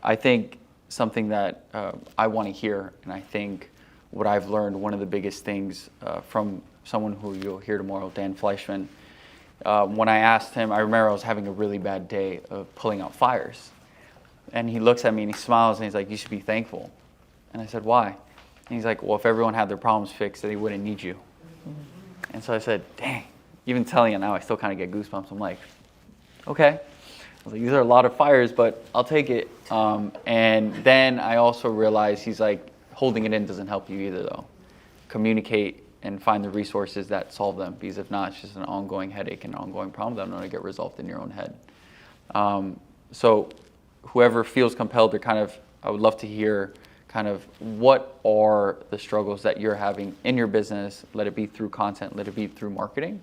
I think something that I want to hear, and I think what I've learned, one of the biggest things from someone who you'll hear tomorrow, Dan Fleyshman, when I asked him, I remember I was having a really bad day of pulling out fires. And he looks at me and he smiles and he's like, you should be thankful. And I said, why? And he's like, well, if everyone had their problems fixed, they wouldn't need you. Mm-hmm. And so I said, dang, even telling it now, I still kind of get goosebumps. I'm like, okay. I was like, these are a lot of fires, but I'll take it. And then I also realized he's like, holding it in doesn't help you either, though. Communicate and find the resources that solve them, because if not, it's just an ongoing headache and an ongoing problem that don't get resolved in your own head. So whoever feels compelled to I would love to hear what are the struggles that you're having in your business. Let it be through content, let it be through marketing.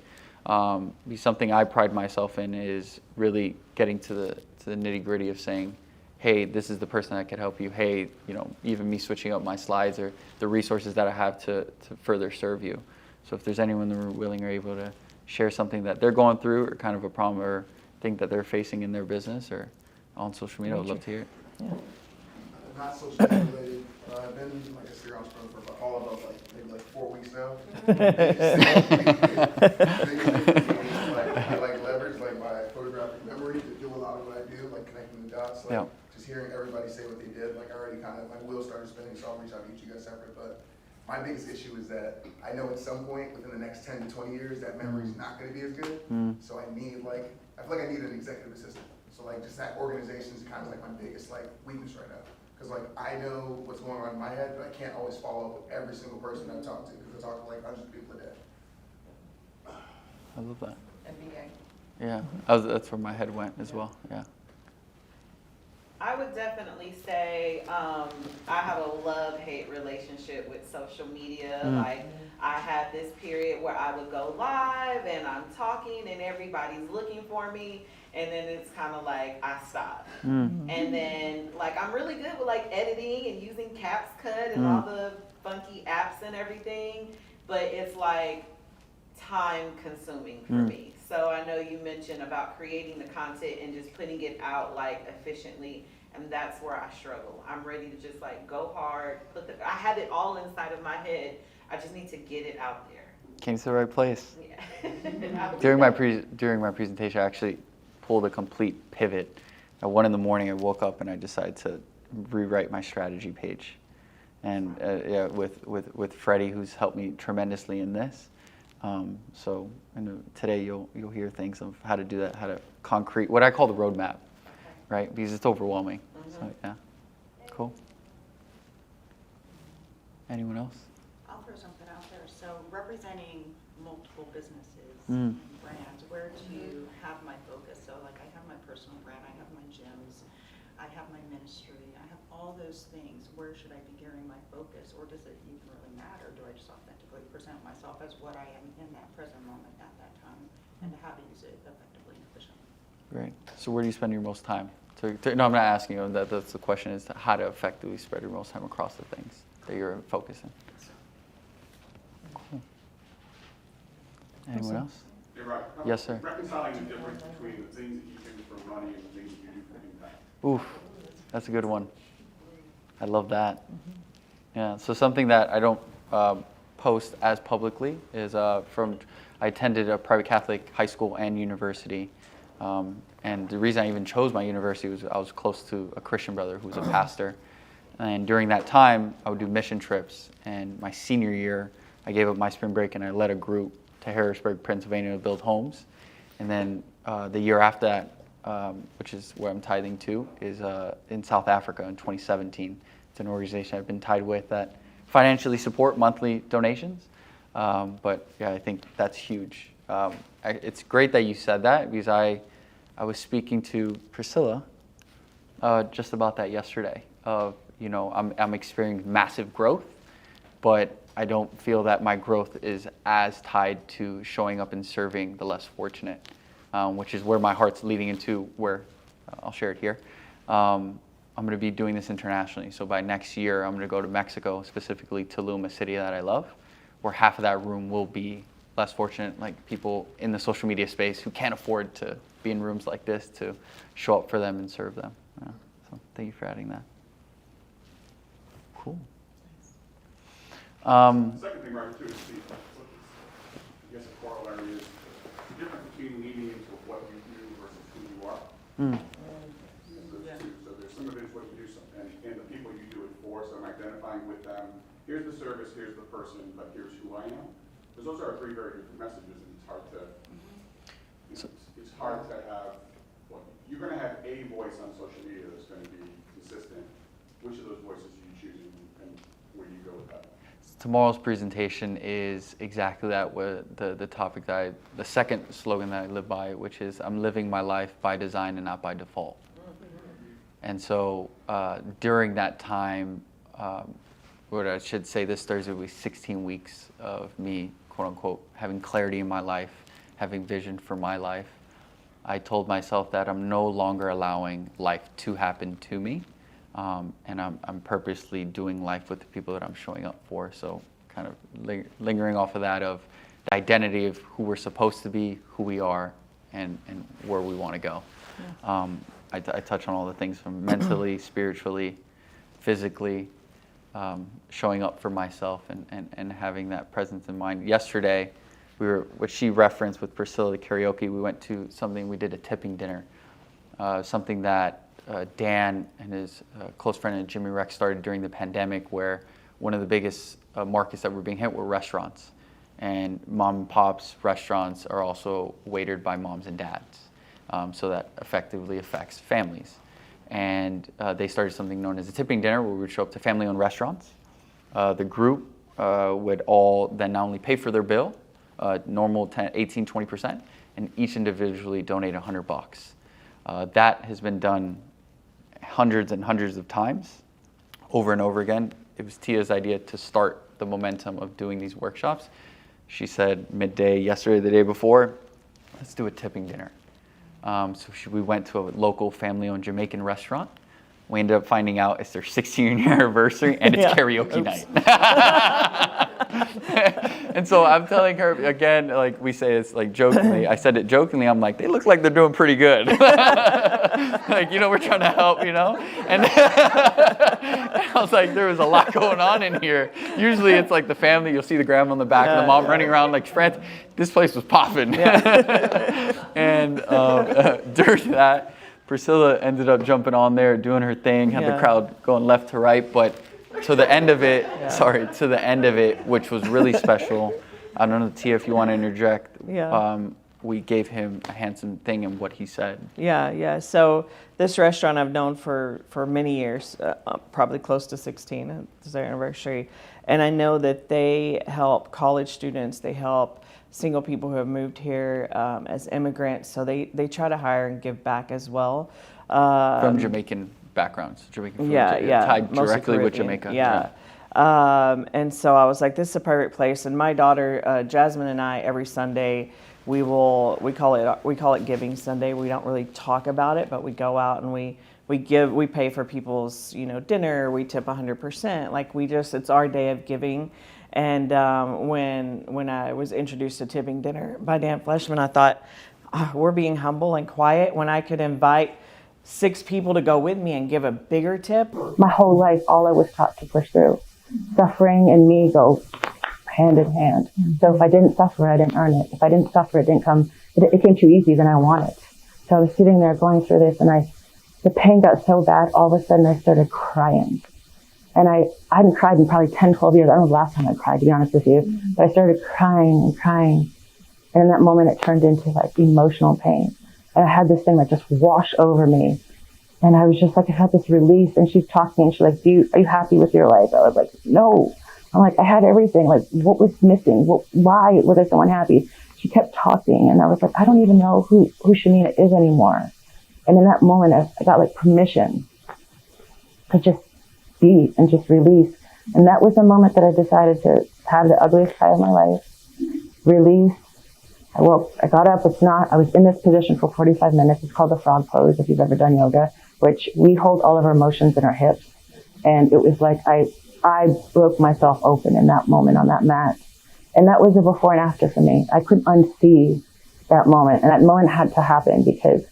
Be something I pride myself in is really getting to the nitty gritty of saying, hey, this is the person that could help you. Hey, even me switching up my slides or the resources that I have to further serve you. So if there's anyone that are willing or able to share something that they're going through or kind of a problem or thing that they're facing in their business or on social media, I would love to hear it. Yeah. Not social media related. I've been like a serial entrepreneur for all about maybe 4 weeks now. I leverage my photographic memory to do a lot of what I do, connecting the dots. Just hearing everybody say what they did, I already my wheels started spinning, so I'll reach out to each of you guys separate. But my biggest issue is that I know at some point within the next 10 to 20 years that memory is not going to be as good. So I need I feel like I need an executive assistant. So just that organization is kind of my biggest weakness right now. Because I know what's going on in my head, but I can't always follow up with every single person I talk to because I talk to hundreds of people a day. I love that. MBA. Yeah, that's where my head went as well. Yeah. I would definitely say I have a love-hate relationship with social media. I had this period where I would go live and I'm talking and everybody's looking for me, and then it's kind of I stop. And then I'm really good with editing and using CapCut and all the funky apps and everything, but it's time consuming for me. So I know you mentioned about creating the content and just putting it out efficiently, and that's where I struggle. I'm ready to just go hard, I have it all inside of my head. I just need to get it out there. Came to the right place. Yeah. During my presentation, I actually pulled a complete pivot. At 1 a.m, I woke up and I decided to rewrite my strategy page, and with Freddie, who's helped me tremendously in this. So I know today you'll hear things of how to do that, how to concrete what I call the roadmap, right? Because it's overwhelming. So yeah, cool. Anyone else? I'll throw something out there. So representing multiple businesses and brands, where to have my focus. So I have my personal brand, I have my gyms, I have my ministry, I have all those things. Where should I be gearing my focus, or does it even really matter? Do I just authentically present myself as what I am in that present moment at that time, and how to use it effectively and efficiently? Great. So where do you spend your most time? No, I'm not asking you. That's the question, is how to effectively spread your most time across the things that you're focusing. Cool. Anyone else? Yeah, right. Yes, sir. Reconciling the difference between the things that you do for money and the things that you do for impact. Oof, that's a good one. I love that. Yeah, so something that I don't post as publicly is I attended a private Catholic high school and university. And the reason I even chose my university was I was close to a Christian brother who was a pastor. And during that time, I would do mission trips. And my senior year, I gave up my spring break and I led a group to Harrisburg, Pennsylvania to build homes. And then the year after that, which is where I'm tithing to, is in South Africa in 2017. It's an organization I've been tied with that financially support monthly donations. But yeah, I think that's huge. It's great that you said that, because I was speaking to Priscilla just about that yesterday. I'm experiencing massive growth, but I don't feel that my growth is as tied to showing up and serving the less fortunate, which is where my heart's leading into. Where I'll share it here. I'm going to be doing this internationally. So by next year, I'm going to go to Mexico, specifically Tulum, a city that I love, where half of that room will be less fortunate, like people in the social media space who can't afford to be in rooms like this, to show up for them and serve them. Yeah, so. Thank you for adding that. Cool. The second thing, Roger, too, is I guess a corollary is the difference between leaning into what you do versus who you are. So there's some of it is what you do, and the people you do it for, so I'm identifying with them. Here's the service, here's the person, but here's who I am. Because those are three very different messages, and it's hard to, it's hard to have, well, you're going to have a voice on social media that's going to be consistent. Which of those voices are you choosing, and where do you go with that? Tomorrow's presentation is exactly that, the topic that the second slogan that I live by, which is I'm living my life by design and not by default. And so during that time, what I should say, this Thursday will be 16 weeks of me, quote unquote, having clarity in my life, having vision for my life. I told myself that I'm no longer allowing life to happen to me. And I'm purposely doing life with the people that I'm showing up for. So kind of lingering off of that, of the identity of who we're supposed to be, who we are, and where we want to go. Yeah. I touch on all the things from mentally, spiritually, physically, showing up for myself and having that presence in mind. Yesterday, what she referenced with Priscilla, the karaoke, we went to something, we did a tipping dinner, something that Dan and his close friend Jimmy Rex started during the pandemic, where one of the biggest markets that were being hit were restaurants. And mom and pop's restaurants are also waitered by moms and dads. So that effectively affects families. And they started something known as a tipping dinner, where we would show up to family-owned restaurants. The group would all then not only pay for their bill, normal 18, 20%, and each individually donate $100. That has been done hundreds and hundreds of times, over and over again. It was Tia's idea to start the momentum of doing these workshops. She said midday yesterday, the day before, let's do a tipping dinner. We went to a local family-owned Jamaican restaurant. We ended up finding out it's their 16-year anniversary, and it's karaoke night. And so I'm telling her, again, like we say, it's like jokingly. I said it jokingly. I'm like, they look like they're doing pretty good. Like, we're trying to help, And I was like, there was a lot going on in here. Usually it's like the family, you'll see the grandma in the back and the mom running around like frantic. This place was popping. And during that, Priscilla ended up jumping on there, doing her thing, had the crowd going left to right, but to the end of it, which was really special. I don't know, Tia, if you want to interject. We gave him a handsome thing in what he said. Yeah. So this restaurant I've known for many years, probably close to 16. It's their anniversary. And I know that they help college students. They help single people who have moved here as immigrants. So they try to hire and give back as well. From Jamaican backgrounds. Tied directly with Jamaica. And so I was like, this is a perfect place. And my daughter, Jasmine, and I, every Sunday, we call it Giving Sunday. We don't really talk about it, but we go out and we pay for people's dinner. We tip 100%. It's our day of giving. And when I was introduced to tipping dinner by Dan Fleyshman, I thought, we're being humble and quiet when I could invite 6 people to go with me and give a bigger tip. My whole life, all I was taught to push through. Suffering and me go hand in hand. So if I didn't suffer, I didn't earn it. If I didn't suffer, it didn't come. It came too easy than I want it. So I was sitting there going through this, and the pain got so bad, all of a sudden I started crying. And I hadn't cried in probably 10, 12 years. I don't know the last time I cried, to be honest with you. But I started crying and crying. And in that moment, it turned into like emotional pain. And I had this thing that just washed over me. And I was just like, I had this release. And she's talking, and she's like, are you happy with your life? I was like, no. I'm like, I had everything. Like, what was missing? Why was I so unhappy? She kept talking. And I was like, I don't even know who Shamina is anymore. And in that moment, I got like permission to just be and just release. And that was the moment that I decided to have the ugliest cry of my life. Release. I got up. I was in this position for 45 minutes. It's called the frog pose, if you've ever done yoga, which we hold all of our emotions in our hips. And it was like I broke myself open in that moment on that mat. And that was a before and after for me. I couldn't unsee that moment. And that moment had to happen because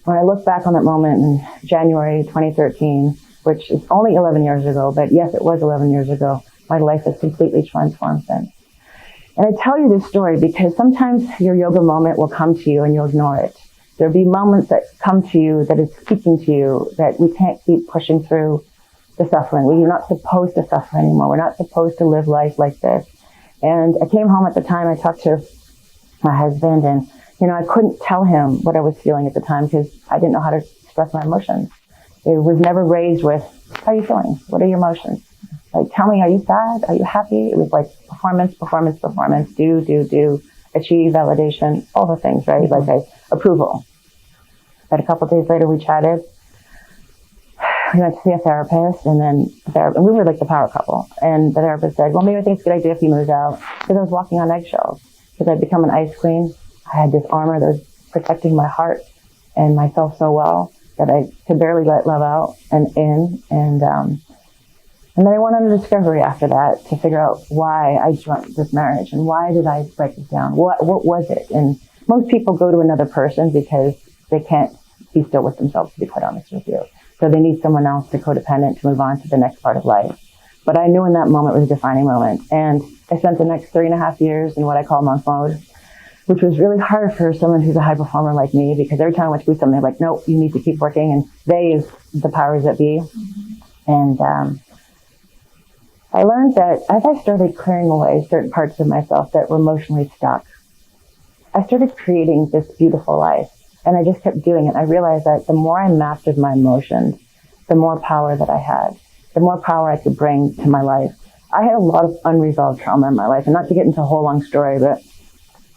when I look back on that moment in January 2013, which is only 11 years ago, but yes, it was 11 years ago, my life has completely transformed since. And I tell you this story because sometimes your yoga moment will come to you and you'll ignore it. There'll be moments that come to you that is speaking to you, that we can't keep pushing through the suffering. We're not supposed to suffer anymore. We're not supposed to live life like this. And I came home at the time, I talked to my husband, and I couldn't tell him what I was feeling at the time because I didn't know how to express my emotions. It was never raised with, how are you feeling? What are your emotions? Like, tell me, are you sad? Are you happy? It was like performance, performance, performance, do, achieve, validation, all the things, right? Like approval. But a couple of days later, we chatted. We went to see a therapist, and then and we were like the power couple. And the therapist said, well, maybe I think it's a good idea if he moves out. Because I was walking on eggshells. Because I'd become an ice queen. I had this armor that was protecting my heart and myself so well that I could barely let love out and in. And then I went on a discovery after that to figure out why I joined this marriage and why did I break it down? What was it? And most people go to another person because they can't be still with themselves, to be quite honest with you. So they need someone else to codependent to move on to the next part of life. But I knew in that moment was a defining moment. And I spent the next 3.5 years in what I call monk mode, which was really hard for someone who's a high performer like me, because every time I went to do something, they're like, no, you need to keep working. And they is the powers that be. And I learned that as I started clearing away certain parts of myself that were emotionally stuck, I started creating this beautiful life. And I just kept doing it. I realized that the more I mastered my emotions, the more power that I had, the more power I could bring to my life. I had a lot of unresolved trauma in my life. And not to get into a whole long story, but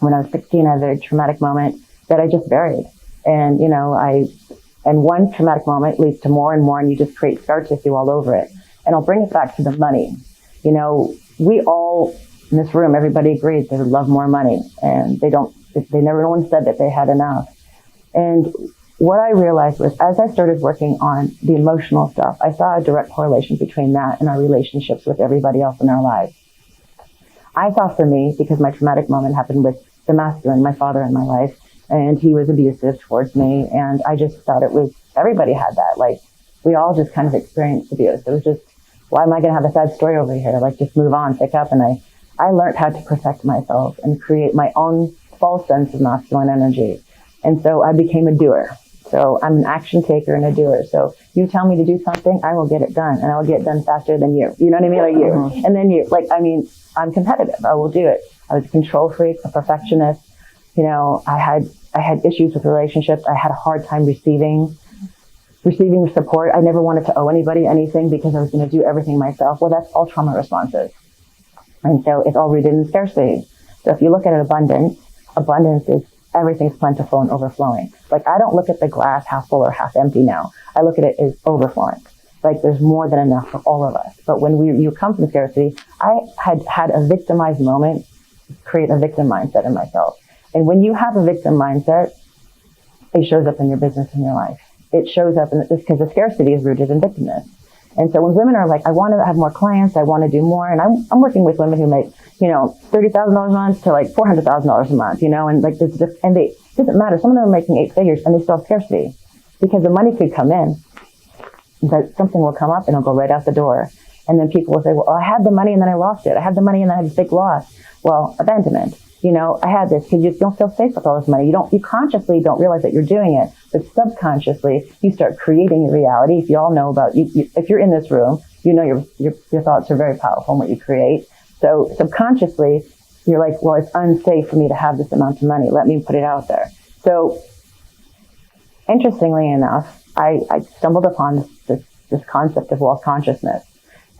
when I was 16, I had a very traumatic moment that I just buried. And, and one traumatic moment leads to more and more, and you just create scar tissue all over it. And I'll bring it back to the money. We all in this room, everybody agrees they would love more money, and no one said that they had enough. And what I realized was, as I started working on the emotional stuff, I saw a direct correlation between that and our relationships with everybody else in our lives. I thought for me, because my traumatic moment happened with the masculine, my father in my life, and he was abusive towards me, and I just thought everybody had that. Like, we all just kind of experienced abuse. It was just, why am I going to have a sad story over here? Like, just move on, pick up. And I learned how to protect myself and create my own false sense of masculine energy. And so I became a doer. So I'm an action taker and a doer. So you tell me to do something, I will get it done. And I will get it done faster than you. You know what I mean? Like you. Mm-hmm. And then I'm competitive. I will do it. I was a control freak, a perfectionist. I had issues with relationships. I had a hard time receiving support. I never wanted to owe anybody anything because I was going to do everything myself. Well, that's all trauma responses. And so it's all rooted in scarcity. So if you look at it, abundance is everything's plentiful and overflowing. Like, I don't look at the glass half full or half empty now. I look at it as overflowing. Like, there's more than enough for all of us. But when you come from scarcity, I had a victimized moment, create a victim mindset in myself. And when you have a victim mindset, it shows up in your business and your life. It shows up because the scarcity is rooted in victimness. And so when women are like, I want to have more clients, I want to do more, and I'm working with women who make, $30,000 a month to like $400,000 a month, and like this, and it doesn't matter. Some of them are making 8 figures and they still have scarcity because the money could come in, but something will come up and it'll go right out the door. And then people will say, well, I had the money and then I lost it. I had the money and then I had this big loss. Well, abandonment. I had this because you don't feel safe with all this money. You consciously don't realize that you're doing it, but subconsciously you start creating your reality. If you all know about if you're in this room, your thoughts are very powerful in what you create. So subconsciously you're like, well, it's unsafe for me to have this amount of money. Let me put it out there. So interestingly enough, I stumbled upon this concept of wealth consciousness.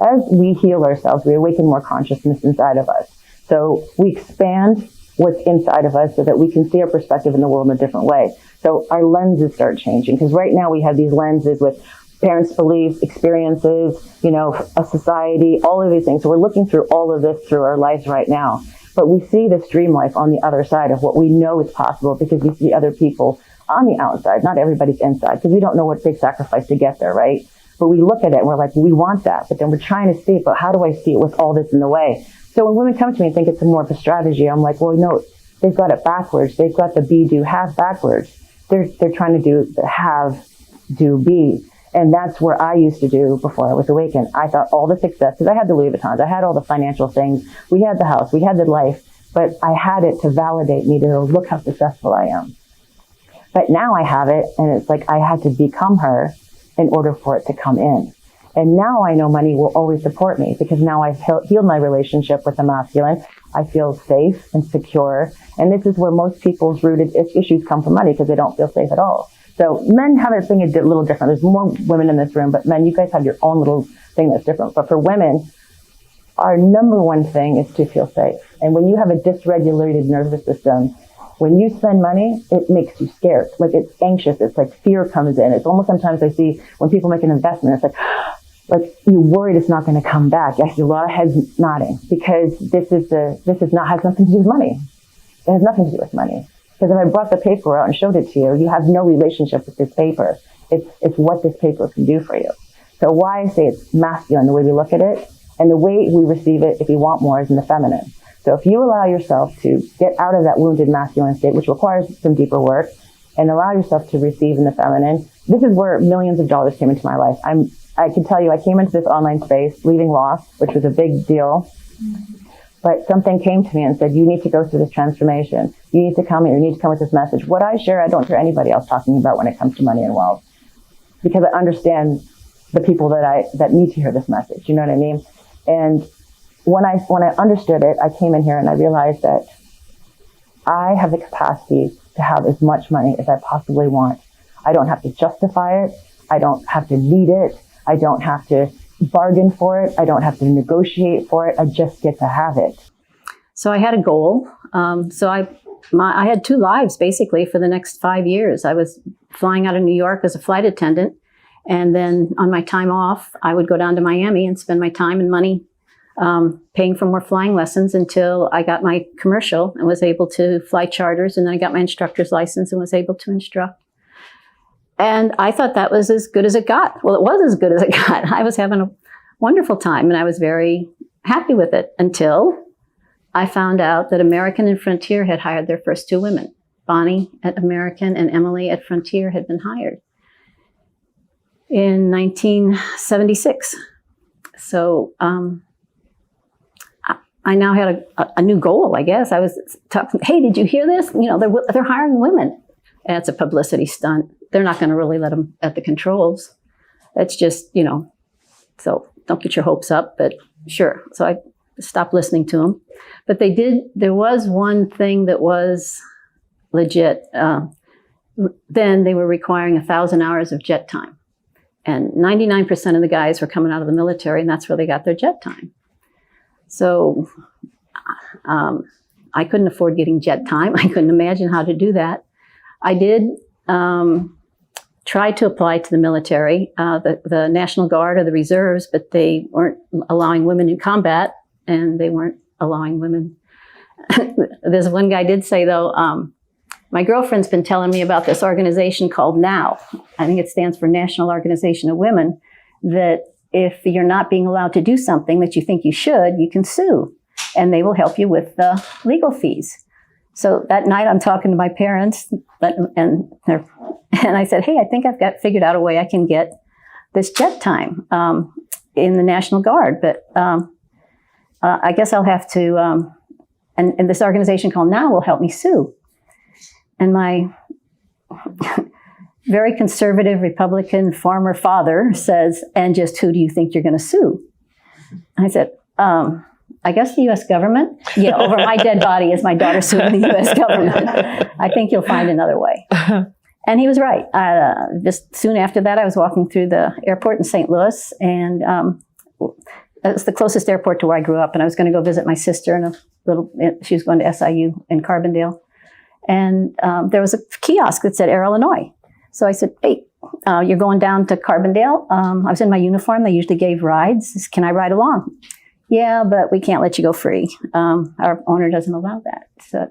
As we heal ourselves, we awaken more consciousness inside of us. So we expand what's inside of us so that we can see our perspective in the world in a different way. So our lenses start changing, because right now we have these lenses with parents' beliefs, experiences, a society, all of these things. So we're looking through all of this through our lives right now. But we see this dream life on the other side of what we know is possible because we see other people on the outside, not everybody's inside, because we don't know what big sacrifice to get there, right? But we look at it and we're like, we want that, but then we're trying to see it, but how do I see it with all this in the way? So when women come to me and think it's more of a strategy, I'm like, well, no, they've got it backwards. They've got the be, do, have backwards. they're trying to do, be. And that's where I used to do before I was awakened. I thought all the success, because I had the Louis Vuittons, I had all the financial things, we had the house, we had the life, but I had it to validate me to go, look how successful I am. But now I have it, and it's like I had to become her in order for it to come in. And now I know money will always support me, because now I've healed my relationship with the masculine. I feel safe and secure. And this is where most people's rooted issues come from money, because they don't feel safe at all. So men have a thing a little different. There's more women in this room, but men, you guys have your own little thing that's different. But for women, our number one thing is to feel safe. And when you have a dysregulated nervous system, when you spend money, it makes you scared. Like, it's anxious. It's like fear comes in. It's almost, sometimes I see when people make an investment, it's like you're worried it's not going to come back. I see a lot of heads nodding, because this has nothing to do with money. It has nothing to do with money. Because if I brought the paper out and showed it to you, you have no relationship with this paper. It's what this paper can do for you. So why I say it's masculine, the way we look at it, and the way we receive it, if you want more, is in the feminine. So if you allow yourself to get out of that wounded masculine state, which requires some deeper work, and allow yourself to receive in the feminine, this is where millions of dollars came into my life. I can tell you, I came into this online space leaving loss, which was a big deal. But something came to me and said, you need to go through this transformation. You need to come here. You need to come with this message. What I share, I don't hear anybody else talking about when it comes to money and wealth, because I understand the people that need to hear this message. You know what I mean? And when I understood it, I came in here and I realized that I have the capacity to have as much money as I possibly want. I don't have to justify it. I don't have to need it. I don't have to bargain for it. I don't have to negotiate for it. I just get to have it. So I had a goal. I had 2 lives basically for the next 5 years. I was flying out of New York as a flight attendant. And then on my time off, I would go down to Miami and spend my time and money paying for more flying lessons until I got my commercial and was able to fly charters. And then I got my instructor's license and was able to instruct. And I thought that was as good as it got. Well, it was as good as it got. I was having a wonderful time, and I was very happy with it until I found out that American and Frontier had hired their first 2 women. Bonnie at American and Emily at Frontier had been hired in 1976. So I now had a new goal, I guess. I was talking, hey, did you hear this? You know, they're hiring women. And it's a publicity stunt. They're not going to really let them at the controls. It's just, so don't get your hopes up, but sure. So I stopped listening to them. But there was one thing that was legit. Then they were requiring 1,000 hours of jet time. And 99% of the guys were coming out of the military, and that's where they got their jet time. So I couldn't afford getting jet time. I couldn't imagine how to do that. I did try to apply to the military, the National Guard or the reserves, but they weren't allowing women in combat, and they weren't allowing women. There's one guy did say, though, my girlfriend's been telling me about this organization called NOW. I think it stands for National Organization of Women, that if you're not being allowed to do something that you think you should, you can sue, and they will help you with the legal fees. So that night I'm talking to my parents, and I said, hey, I think I've figured out a way I can get this jet time in the National Guard, but I guess I'll have to, and this organization called NOW will help me sue. And my very conservative Republican farmer father says, and just who do you think you're going to sue? I said, I guess the U.S. government. Yeah, over my dead body is my daughter suing the U.S. government. I think you'll find another way. And he was right. Just soon after that, I was walking through the airport in St. Louis, and it's the closest airport to where I grew up. And I was going to go visit my sister she was going to SIU in Carbondale. And there was a kiosk that said Air Illinois. So I said, hey, you're going down to Carbondale? I was in my uniform. They usually gave rides. Can I ride along? Yeah, but we can't let you go free. Our owner doesn't allow that. So,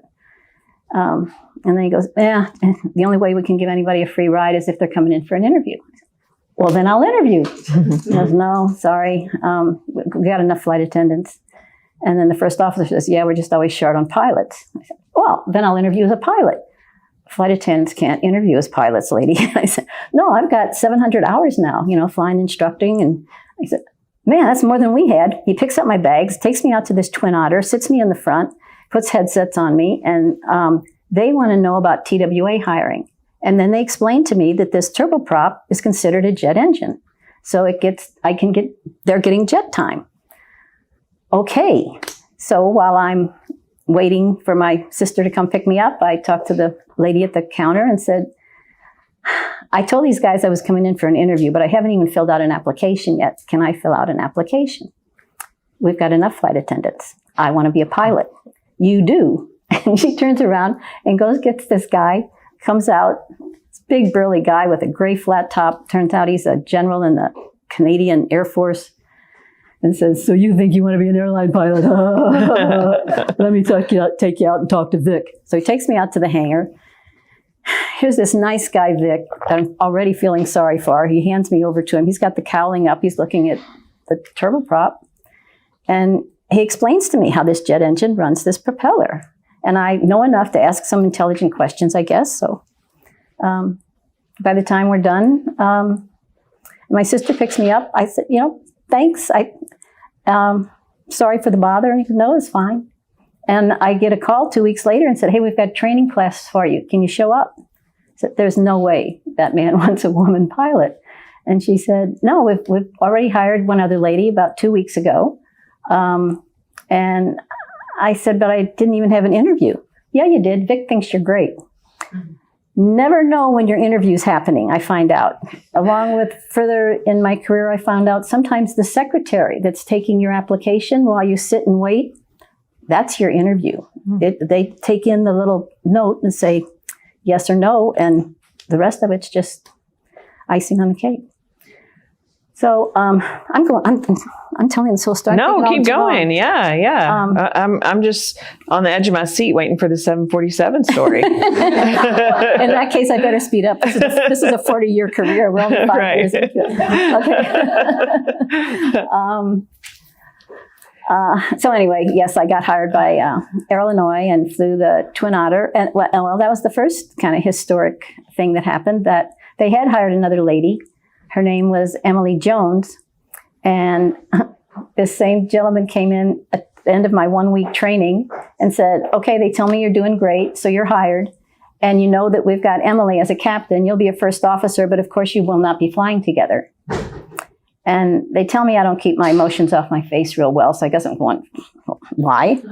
and then he goes, yeah, the only way we can give anybody a free ride is if they're coming in for an interview. Well, then I'll interview. He goes, no, sorry. We got enough flight attendants. And then the first officer says, yeah, we're just always short on pilots. I said, well, then I'll interview as a pilot. flight attendants can't interview as pilots, lady. I said, no, I've got 700 hours now, flying, instructing. And I said, man, that's more than we had. He picks up my bags, takes me out to this Twin Otter, sits me in the front, puts headsets on me, and they want to know about TWA hiring. And then they explain to me that this turboprop is considered a jet engine. So they're getting jet time. Okay. So while I'm waiting for my sister to come pick me up, I talked to the lady at the counter and said, I told these guys I was coming in for an interview, but I haven't even filled out an application yet. Can I fill out an application? We've got enough flight attendants. I want to be a pilot. You do. And she turns around and gets this guy, comes out, this big burly guy with a gray flat top. Turns out he's a general in the Canadian Air Force, and says, so you think you want to be an airline pilot? Let me take you out and talk to Vic. So he takes me out to the hangar. Here's this nice guy, Vic, that I'm already feeling sorry for. He hands me over to him. He's got the cowling up. He's looking at the turboprop. And he explains to me how this jet engine runs this propeller. And I know enough to ask some intelligent questions, I guess. So by the time we're done, my sister picks me up. I said, thanks. Sorry for the bother. And he said, no, it's fine. And I get a call 2 weeks later and said, hey, we've got training classes for you. Can you show up? I said, there's no way that man wants a woman pilot. And she said, no, we've already hired one other lady about 2 weeks ago. And I said, but I didn't even have an interview. Yeah, you did. Vic thinks you're great. Never know when your interview's happening, I find out. Along with further in my career, I found out sometimes the secretary that's taking your application while you sit and wait, that's your interview. They take in the little note and say yes or no, and the rest of it's just icing on the cake. So I'm telling this whole story. No, keep going. Yeah. I'm just on the edge of my seat waiting for the 747 story. In that case, I better speed up. This is a 40-year career. We're only 5 years into it. Okay. So anyway, yes, I got hired by Air Illinois and flew the Twin Otter. And well, that was the first kind of historic thing that happened, that they had hired another lady. Her name was Emily Jones. And this same gentleman came in at the end of my 1 week training and said, okay, they tell me you're doing great, so you're hired. And you know that we've got Emily as a captain. You'll be a first officer, but of course you will not be flying together. And they tell me I don't keep my emotions off my face real well, so I guess I'm going, why?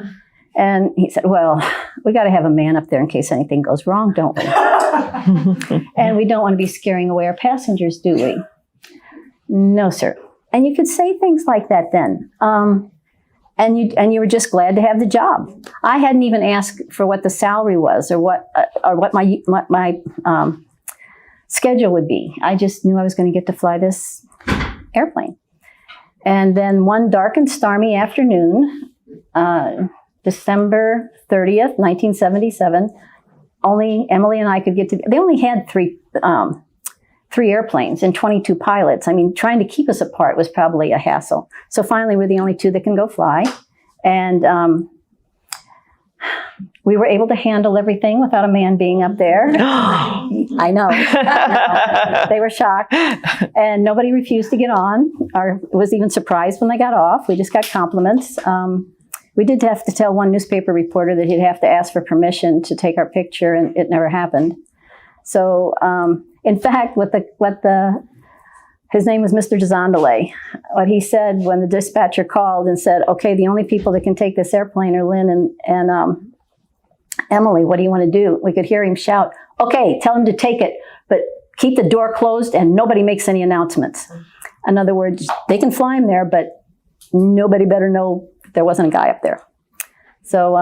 And he said, well, we got to have a man up there in case anything goes wrong, don't we? And we don't want to be scaring away our passengers, do we? No, sir. And you could say things like that then. And you were just glad to have the job. I hadn't even asked for what the salary was or what my schedule would be. I just knew I was going to get to fly this airplane. And then one dark and stormy afternoon, December 30th, 1977, only Emily and I could get to, they only had three airplanes and 22 pilots. I mean, trying to keep us apart was probably a hassle. So finally, we're the only two that can go fly. And we were able to handle everything without a man being up there. I know. They were shocked. And nobody refused to get on or was even surprised when they got off. We just got compliments. We did have to tell one newspaper reporter that he'd have to ask for permission to take our picture, and it never happened. So, in fact, his name was Mr. DeZondele. What he said when the dispatcher called and said, okay, the only people that can take this airplane are Lynn and Emily, what do you want to do? We could hear him shout, okay, tell him to take it, but keep the door closed and nobody makes any announcements. In other words, they can fly him there, but nobody better know there wasn't a guy up there. So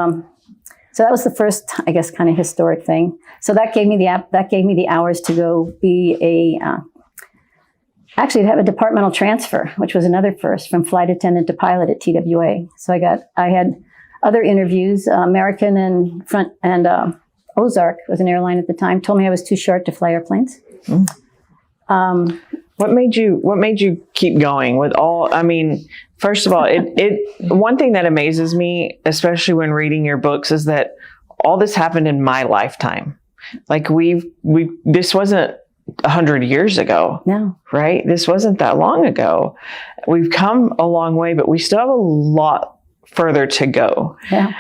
that was the first, I guess, kind of historic thing. So that gave me the hours to go be actually to have a departmental transfer, which was another first, from flight attendant to pilot at TWA. So I had other interviews. American and Ozark was an airline at the time, told me I was too short to fly airplanes. What made you keep going with all? I mean, first of all, one thing that amazes me, especially when reading your books, is that all this happened in my lifetime. Like this wasn't 100 years ago, No. right? This wasn't that long ago. We've come a long way, but we still have a lot further to go. Yeah.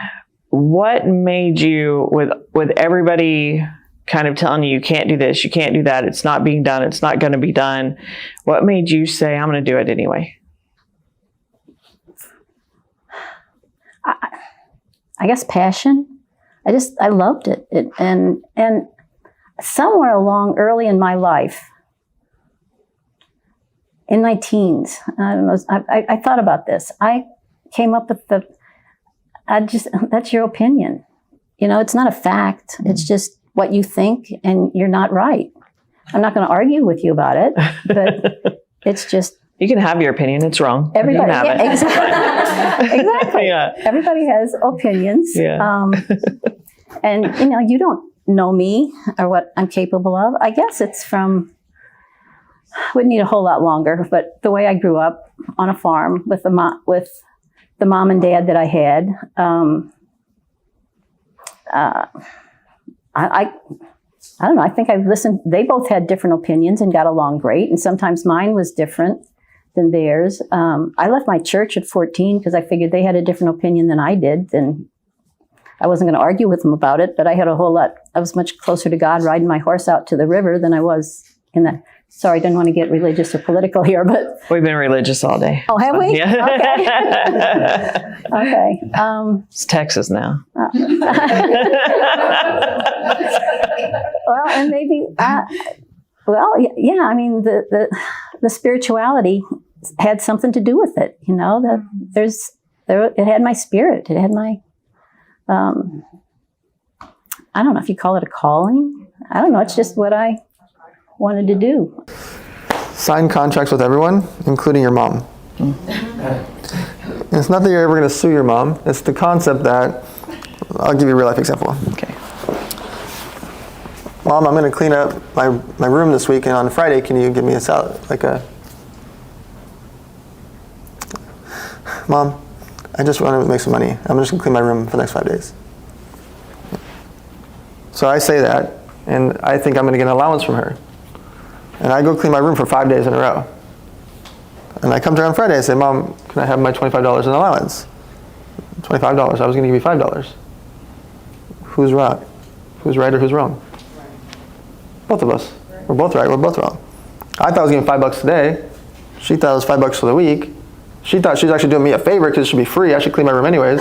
What made you, with everybody kind of telling you can't do this, you can't do that, it's not being done, it's not going to be done, what made you say, I'm going to do it anyway? I guess passion. I loved it. And somewhere along early in my life, in my teens, I thought about this. I came up with that's your opinion. It's not a fact. It's just what you think, and you're not right. I'm not going to argue with you about it, but it's just. You can have your opinion. It's wrong. Everybody, you can have it. Exactly. Yeah. Everybody has opinions. Yeah. And, you don't know me or what I'm capable of. I guess it's from, wouldn't need a whole lot longer, but the way I grew up on a farm with the mom and dad that I had, I don't know. I think I've listened. They both had different opinions and got along great. And sometimes mine was different than theirs. I left my church at 14 because I figured they had a different opinion than I did. And I wasn't going to argue with them about it, but I was much closer to God riding my horse out to the river than I was in that. Sorry, I didn't want to get religious or political here, but. We've been religious all day. Oh, have we? Yeah. Okay. It's Texas now. Well, and maybe, yeah, I mean, the spirituality had something to do with it, it had my spirit, it had my, I don't know if you call it a calling. I don't know, it's just what I wanted to do. Sign contracts with everyone, including your mom. It's not that you're ever going to sue your mom, it's the concept that, I'll give you a real life example. Okay. Mom, I'm going to clean up my room this week, and on Friday, can you give me a salad? Mom, I just want to make some money. I'm just going to clean my room for the next 5 days. So I say that, and I think I'm going to get an allowance from her. And I go clean my room for 5 days in a row. And I come to her on Friday and say, Mom, can I have my $25 in allowance? $25, I was going to give you $5. Who's wrong? Who's right or who's wrong? Both of us. We're both right, we're both wrong. I thought I was getting $5 today. She thought it was $5 for the week. She thought she was actually doing me a favor because it should be free. I should clean my room anyways.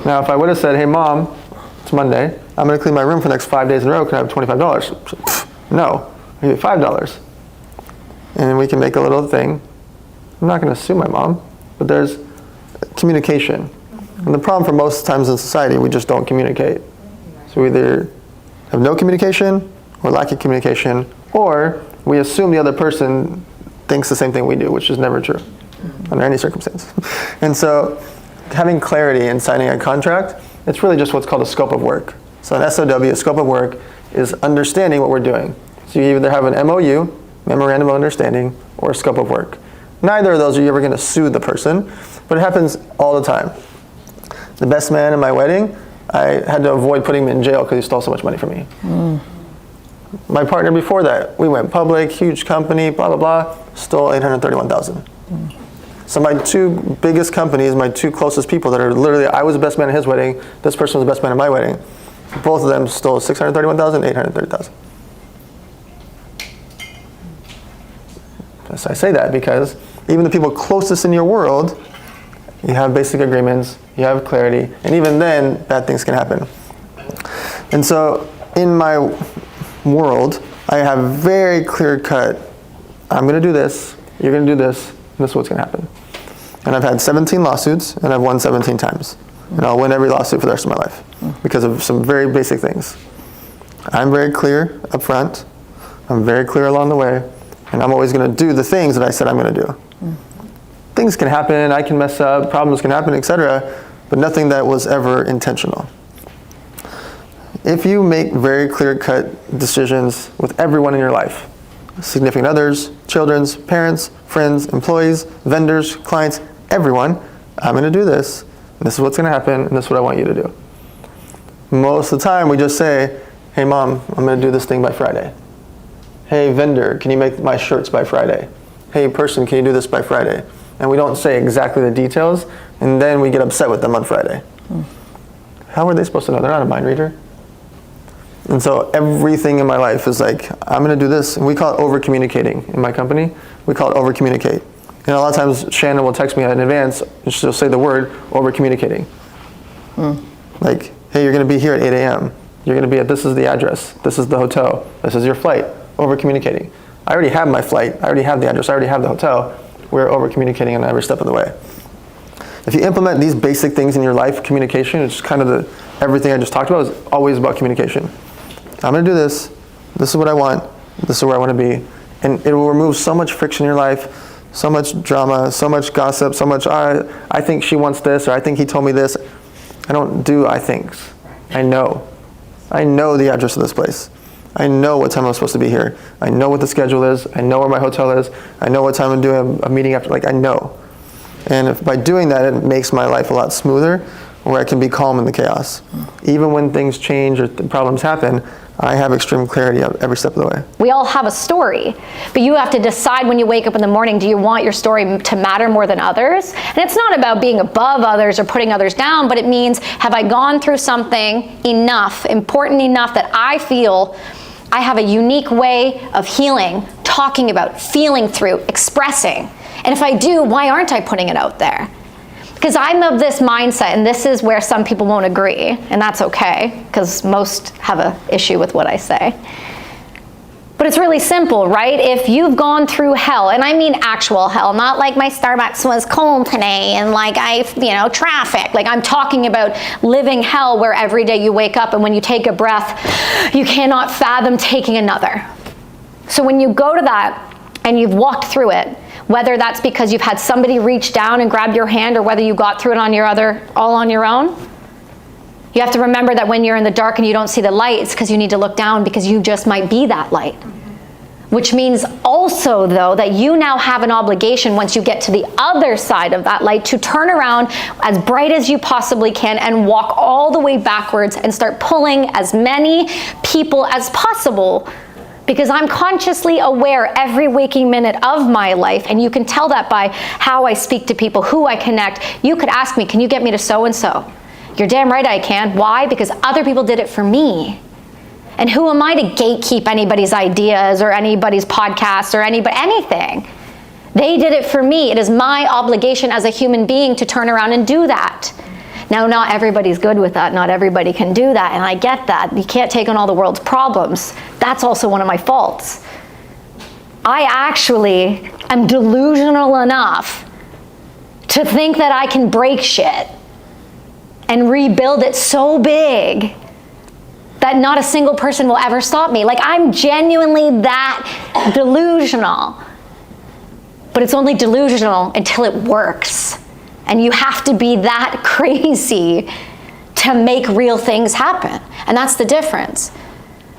Now, if I would have said, hey, Mom, it's Monday. I'm going to clean my room for the next 5 days in a row. Can I have $25? No, I give you $5. And we can make a little thing. I'm not going to sue my mom, but there's communication. And the problem for most times in society, we just don't communicate. So we either have no communication or lack of communication, or we assume the other person thinks the same thing we do, which is never true under any circumstance. And so having clarity in signing a contract, it's really just what's called a scope of work. So an SOW, a scope of work, is understanding what we're doing. So you either have an MOU, memorandum of understanding, or a scope of work. Neither of those are you ever going to sue the person, but it happens all the time. The best man in my wedding, I had to avoid putting him in jail because he stole so much money from me. My partner before that, we went public, huge company, blah, blah, blah, stole $831,000. So my two biggest companies, my two closest people that are literally, I was the best man at his wedding, this person was the best man at my wedding. Both of them stole $631,000, $830,000. So I say that because even the people closest in your world, you have basic agreements, you have clarity, and even then, bad things can happen. And so in my world, I have very clear cut, I'm going to do this, you're going to do this, and this is what's going to happen. And I've had 17 lawsuits, and I've won 17 times. And I'll win every lawsuit for the rest of my life because of some very basic things. I'm very clear up front, I'm very clear along the way, and I'm always going to do the things that I said I'm going to do. Things can happen, I can mess up, problems can happen, etc., but nothing that was ever intentional. If you make very clear-cut decisions with everyone in your life, significant others, children's, parents, friends, employees, vendors, clients, everyone, I'm going to do this, and this is what's going to happen, and this is what I want you to do. Most of the time we just say, hey mom, I'm gonna do this thing by Friday. Hey vendor, can you make my shirts by Friday? Hey person, can you do this by Friday? And we don't say exactly the details, and then we get upset with them on Friday. How are they supposed to know? They're not a mind reader. And so everything in my life is like, I'm gonna do this, and we call it over-communicating in my company. We call it over-communicate. And a lot of times Shannon will text me in advance, and she'll say the word over-communicating. Like, hey, you're gonna be here at 8 a.m. You're gonna be at, this is the address, this is the hotel, this is your flight. Over-communicating. I already have my flight, I already have the address, I already have the hotel. We're over-communicating on every step of the way. If you implement these basic things in your life, communication, it's kind of everything I just talked about is always about communication. I'm gonna do this, this is what I want, this is where I wanna be. And it will remove so much friction in your life, so much drama, so much gossip, so much, I think she wants this, or I think he told me this. I don't do I thinks. I know. I know the address of this place. I know what time I'm supposed to be here. I know what the schedule is. I know where my hotel is. I know what time I'm doing a meeting after, like I know. And by doing that, it makes my life a lot smoother, where I can be calm in the chaos. Even when things change or problems happen, I have extreme clarity every step of the way. We all have a story, but you have to decide when you wake up in the morning, do you want your story to matter more than others? And it's not about being above others or putting others down, but it means, have I gone through something enough, important enough that I feel I have a unique way of healing, talking about, feeling through, expressing? And if I do, why aren't I putting it out there? Because I'm of this mindset, and this is where some people won't agree, and that's okay, because most have an issue with what I say. But it's really simple, right? If you've gone through hell, and I mean actual hell, not like my Starbucks was cold today, and like traffic. Like I'm talking about living hell where every day you wake up, and when you take a breath, you cannot fathom taking another. So when you go to that, and you've walked through it, whether that's because you've had somebody reach down and grab your hand, or whether you got through it all on your own, you have to remember that when you're in the dark and you don't see the light, it's because you need to look down, because you just might be that light. Which means also, though, that you now have an obligation once you get to the other side of that light to turn around as bright as you possibly can and walk all the way backwards and start pulling as many people as possible. Because I'm consciously aware every waking minute of my life, and you can tell that by how I speak to people, who I connect. You could ask me, can you get me to so-and-so? You're damn right I can. Why? Because other people did it for me. And who am I to gatekeep anybody's ideas or anybody's podcast or anything? They did it for me. It is my obligation as a human being to turn around and do that. Now, not everybody's good with that. Not everybody can do that, and I get that. You can't take on all the world's problems. That's also one of my faults. I actually am delusional enough to think that I can break shit and rebuild it so big that not a single person will ever stop me. Like, I'm genuinely that delusional. But it's only delusional until it works. And you have to be that crazy to make real things happen. And that's the difference.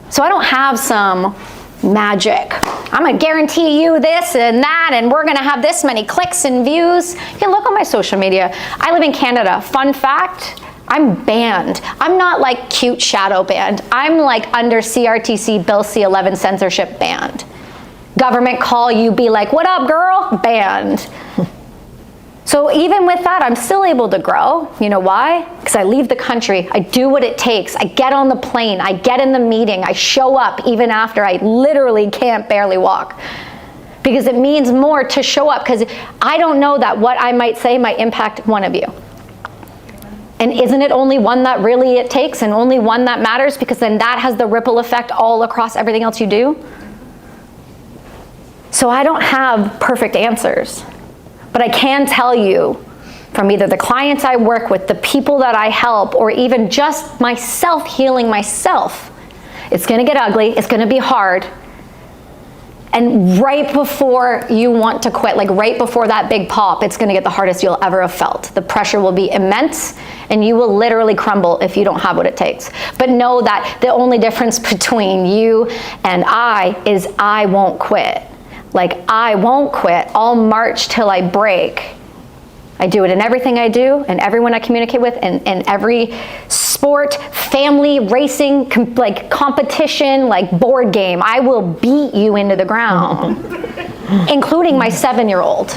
So I don't have some magic. I'm gonna guarantee you this and that, and we're gonna have this many clicks and views. You can look on my social media. I live in Canada. Fun fact, I'm banned. I'm not like cute shadow banned. I'm like under CRTC Bill C-11 censorship banned. Government call, you be like, what up girl? Banned. So even with that, I'm still able to grow. You know why? Because I leave the country, I do what it takes, I get on the plane, I get in the meeting, I show up even after I literally can't barely walk. Because it means more to show up, because I don't know that what I might say might impact one of you. And isn't it only one that really it takes, and only one that matters, because then that has the ripple effect all across everything else you do? So I don't have perfect answers. But I can tell you from either the clients I work with, the people that I help, or even just myself healing myself, it's gonna get ugly, it's gonna be hard. And right before you want to quit, like right before that big pop, it's gonna get the hardest you'll ever have felt. The pressure will be immense, and you will literally crumble if you don't have what it takes. But know that the only difference between you and I is I won't quit. Like, I won't quit. I'll march till I break. I do it in everything I do, and everyone I communicate with, and every sport, family, racing, like competition, like board game. I will beat you into the ground, including my 7-year-old.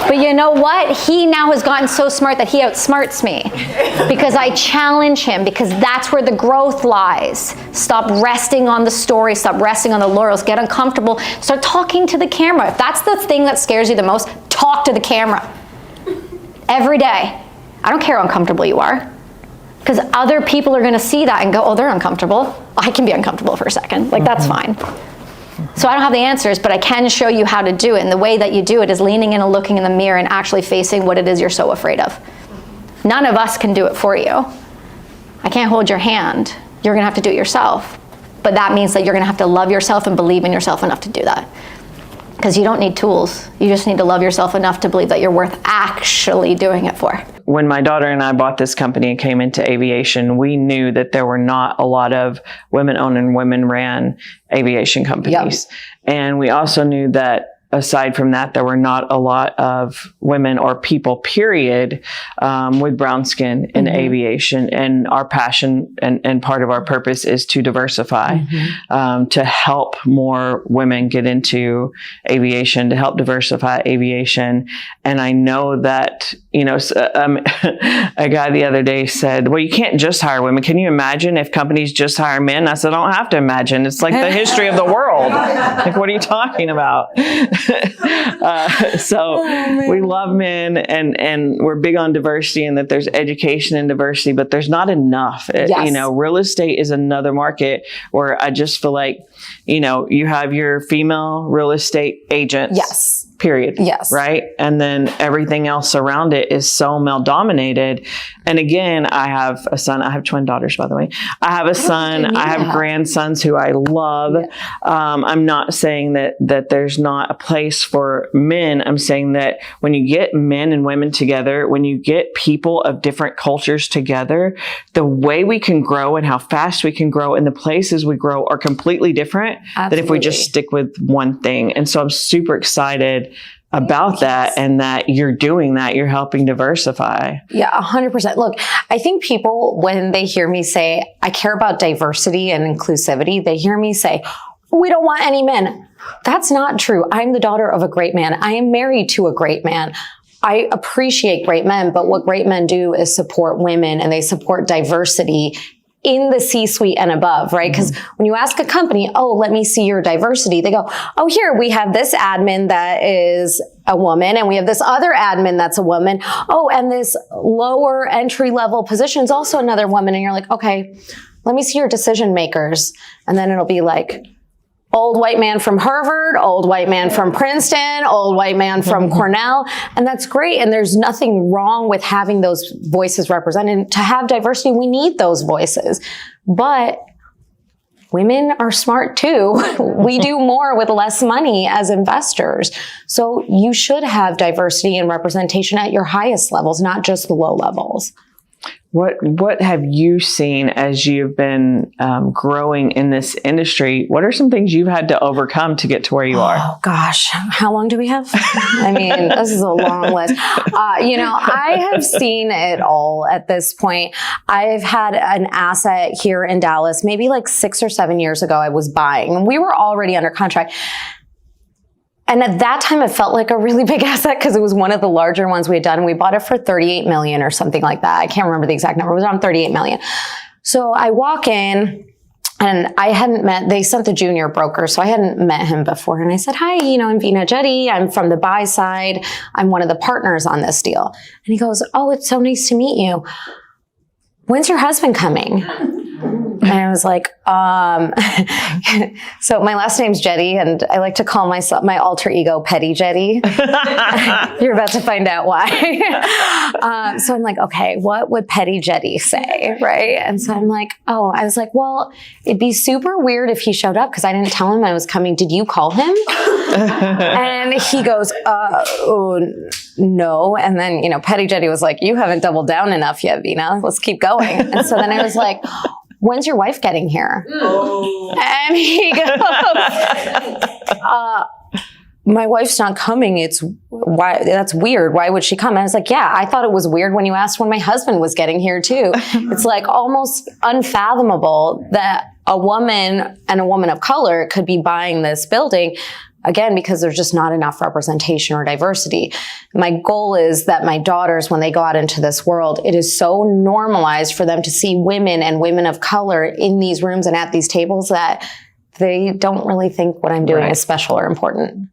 But you know what? He now has gotten so smart that he outsmarts me because I challenge him, because that's where the growth lies. Stop resting on the story. Stop resting on the laurels. Get uncomfortable. Start talking to the camera. If that's the thing that scares you the most, talk to the camera. Every day. I don't care how uncomfortable you are, because other people are going to see that and go, oh, they're uncomfortable. I can be uncomfortable for a second. Like, that's fine. So I don't have the answers, but I can show you how to do it. And the way that you do it is leaning in and looking in the mirror and actually facing what it is you're so afraid of. None of us can do it for you. I can't hold your hand. You're going to have to do it yourself. But that means that you're going to have to love yourself and believe in yourself enough to do that. Because you don't need tools. You just need to love yourself enough to believe that you're worth actually doing it for. When my daughter and I bought this company and came into aviation, we knew that there were not a lot of women-owned and women-ran aviation companies. Yep. And we also knew that aside from that, there were not a lot of women or people, period, with brown skin in aviation. And our passion and part of our purpose is to diversify, to help more women get into aviation, to help diversify aviation. And I know that, you know, a guy the other day said, well, you can't just hire women. Can you imagine if companies just hire men? I said, I don't have to imagine. It's like the history of the world. Like, what are you talking about? We love men, and we're big on diversity, and that there's education and diversity, but there's not enough. Yes. You know, real estate is another market where I just feel like, you know, you have your female real estate agents. Yes. Period. Yes. Right. And then everything else around it is so male dominated. And again, I have a son. I have twin daughters, by the way. I have a son. I have grandsons who I love. Yeah. I'm not saying that there's not a place for men. I'm saying that when you get men and women together, when you get people of different cultures together, the way we can grow and how fast we can grow and the places we grow are completely different than if we just stick with one thing. And so I'm super excited about that, and that you're doing that, you're helping diversify. Yeah, 100%. Look, I think people, when they hear me say, I care about diversity and inclusivity, they hear me say, we don't want any men. That's not true. I'm the daughter of a great man. I am married to a great man. I appreciate great men, but what great men do is support women, and they support diversity in the C-suite and above, right? Because when you ask a company, oh, let me see your diversity, they go, oh, here, we have this admin that is a woman, and we have this other admin that's a woman. Oh, and this lower entry level position is also another woman. And you're like, okay, let me see your decision makers. And then it'll be like, old white man from Harvard, old white man from Princeton, old white man from Cornell. And that's great. And there's nothing wrong with having those voices represented. To have diversity, we need those voices. But women are smart too. We do more with less money as investors. So you should have diversity and representation at your highest levels, not just the low levels. What have you seen as you've been growing in this industry? What are some things you've had to overcome to get to where you are? Oh gosh, how long do we have? I mean, this is a long list. You know, I have seen it all at this point. I've had an asset here in Dallas, maybe like 6 or 7 years ago. I was buying, and we were already under contract. And at that time, it felt like a really big asset because it was one of the larger ones we had done. We bought it for $38 million or something like that. I can't remember the exact number. It was around $38 million. So I walk in, and I hadn't they sent the junior broker, so I hadn't met him before. And I said, hi, you know, I'm Veena Jetti. I'm from the buy side. I'm one of the partners on this deal. And he goes, oh, it's so nice to meet you. When's your husband coming? And I was like, so my last name's Jetti, and I like to call myself, my alter ego, Petty Jetti. You're about to find out why. So I'm like, okay, what would Petty Jetti say, right? And so I'm like, I was like, well, it'd be super weird if he showed up because I didn't tell him I was coming. Did you call him? And he goes, no. And then, you know, Petty Jetti was like, you haven't doubled down enough yet, Veena. Let's keep going. And so then I was like, when's your wife getting here? Oh. And he goes, my wife's not coming. That's weird. Why would she come? And I was like, yeah, I thought it was weird when you asked when my husband was getting here too. It's like almost unfathomable that a woman and a woman of color could be buying this building. Again, because there's just not enough representation or diversity. My goal is that my daughters, when they go out into this world, it is so normalized for them to see women and women of color in these rooms and at these tables that they don't really think what I'm doing is special or important.